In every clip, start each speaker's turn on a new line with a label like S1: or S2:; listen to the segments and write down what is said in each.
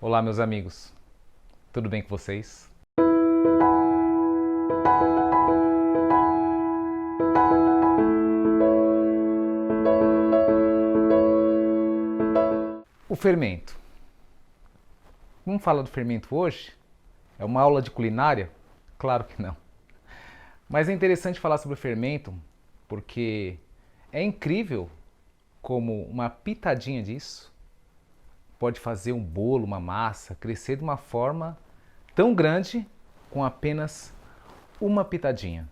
S1: Olá, meus amigos. Tudo bem com vocês? O fermento. Vamos falar do fermento hoje? É uma aula de culinária? Claro que não. Mas é interessante falar sobre o fermento porque é incrível como uma pitadinha disso pode fazer um bolo, uma massa, crescer de uma forma tão grande com apenas uma pitadinha.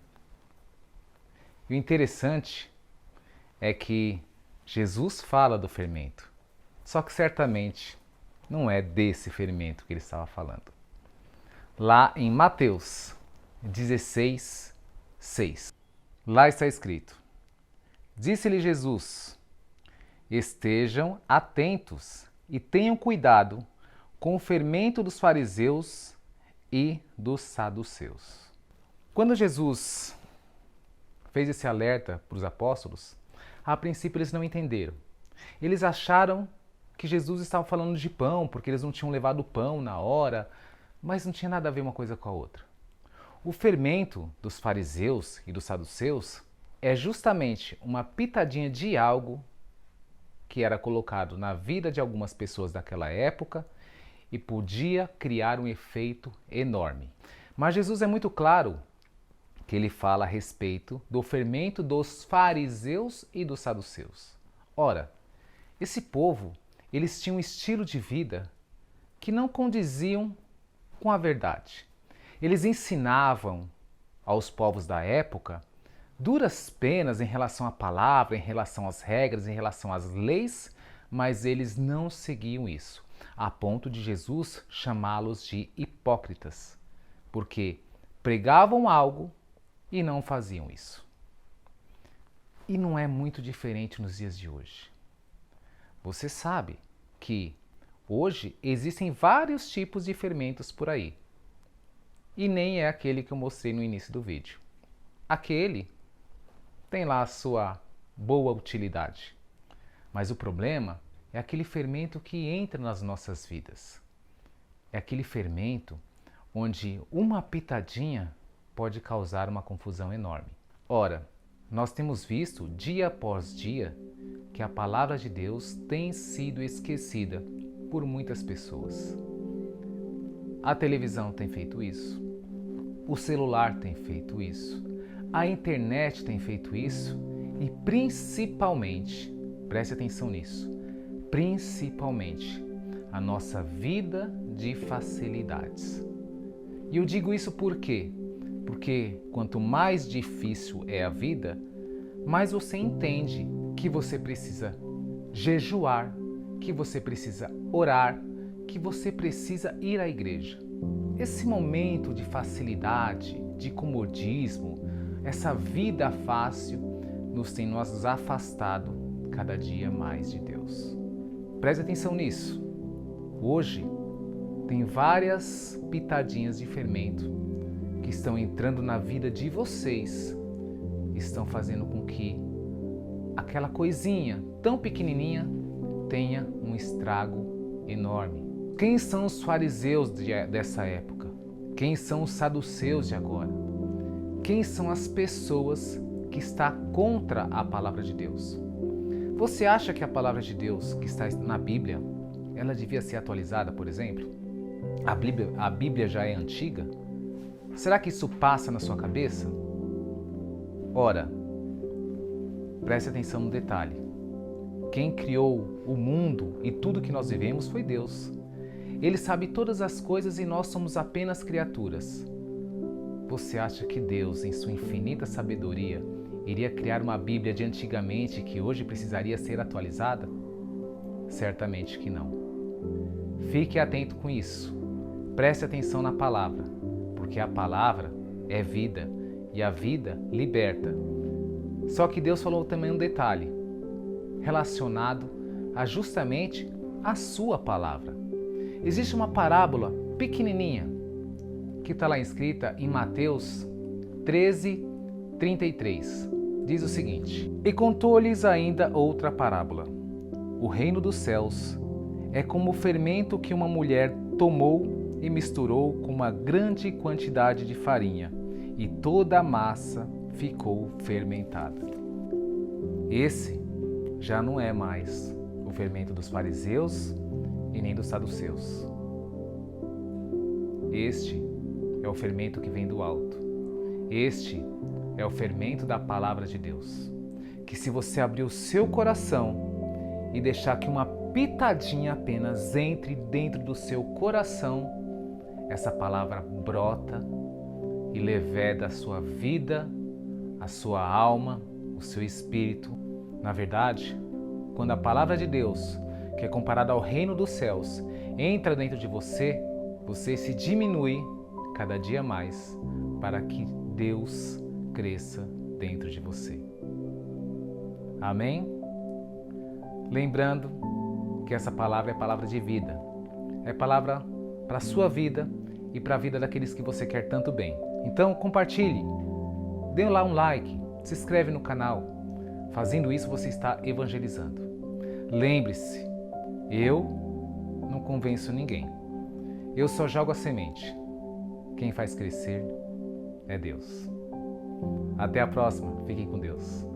S1: E o interessante é que Jesus fala do fermento, só que certamente não é desse fermento que ele estava falando. Lá em Mateus 16, 6, lá está escrito: Disse-lhe Jesus: Estejam atentos e tenham cuidado com o fermento dos fariseus e dos saduceus. Quando Jesus fez esse alerta para os apóstolos, a princípio eles não entenderam. Eles acharam que Jesus estava falando de pão, porque eles não tinham levado o pão na hora, mas não tinha nada a ver uma coisa com a outra. O fermento dos fariseus e dos saduceus é justamente uma pitadinha de algo que era colocado na vida de algumas pessoas daquela época e podia criar um efeito enorme. Mas Jesus é muito claro que ele fala a respeito do fermento dos fariseus e dos saduceus. Ora, esse povo, eles tinham um estilo de vida que não condiziam com a verdade. Eles ensinavam aos povos da época duras penas em relação à palavra, em relação às regras, em relação às leis, mas eles não seguiam isso, a ponto de Jesus chamá-los de hipócritas, porque pregavam algo e não faziam isso. E não é muito diferente nos dias de hoje. Você sabe que hoje existem vários tipos de fermentos por aí. E nem é aquele que eu mostrei no início do vídeo. Aquele tem lá a sua boa utilidade. Mas o problema é aquele fermento que entra nas nossas vidas. É aquele fermento onde uma pitadinha pode causar uma confusão enorme. Ora, nós temos visto dia após dia que a palavra de Deus tem sido esquecida por muitas pessoas. A televisão tem feito isso, o celular tem feito isso, a internet tem feito isso e principalmente, preste atenção nisso, principalmente a nossa vida de facilidades. E eu digo isso por quê? Porque quanto mais difícil é a vida, mais você entende que você precisa jejuar, que você precisa orar, que você precisa ir à igreja. Esse momento de facilidade, de comodismo, essa vida fácil nos tem nos afastado cada dia mais de Deus. Preste atenção nisso. Hoje tem várias pitadinhas de fermento que estão entrando na vida de vocês, estão fazendo com que aquela coisinha tão pequenininha tenha um estrago enorme. Quem são os fariseus dessa época? Quem são os saduceus de agora? Quem são as pessoas que estão contra a palavra de Deus? Você acha que a palavra de Deus que está na Bíblia, ela devia ser atualizada, por exemplo? A Bíblia já é antiga? Será que isso passa na sua cabeça? Ora, preste atenção no detalhe. Quem criou o mundo e tudo que nós vivemos foi Deus. Ele sabe todas as coisas e nós somos apenas criaturas. Você acha que Deus, em sua infinita sabedoria, iria criar uma Bíblia de antigamente que hoje precisaria ser atualizada? Certamente que não. Fique atento com isso. Preste atenção na palavra, porque a palavra é vida e a vida liberta. Só que Deus falou também um detalhe relacionado a justamente a sua palavra. Existe uma parábola pequenininha que está lá escrita em Mateus 13, 33. Diz o seguinte: E contou-lhes ainda outra parábola. O reino dos céus é como o fermento que uma mulher tomou e misturou com uma grande quantidade de farinha, e toda a massa ficou fermentada. Esse já não é mais o fermento dos fariseus e nem dos saduceus. Este é o fermento que vem do alto. Este é o fermento da palavra de Deus. Que se você abrir o seu coração e deixar que uma pitadinha apenas entre dentro do seu coração, essa palavra brota e leveda a sua vida, a sua alma, o seu espírito. Na verdade, quando a palavra de Deus, que é comparada ao reino dos céus, entra dentro de você, você se diminui cada dia mais para que Deus cresça dentro de você. Amém? Lembrando que essa palavra é palavra de vida. É palavra para a sua vida e para a vida daqueles que você quer tanto bem. Então, compartilhe. Dê lá um like. Se inscreve no canal. Fazendo isso, você está evangelizando. Lembre-se, eu não convenço ninguém. Eu só jogo a semente. Quem faz crescer é Deus. Até a próxima. Fiquem com Deus.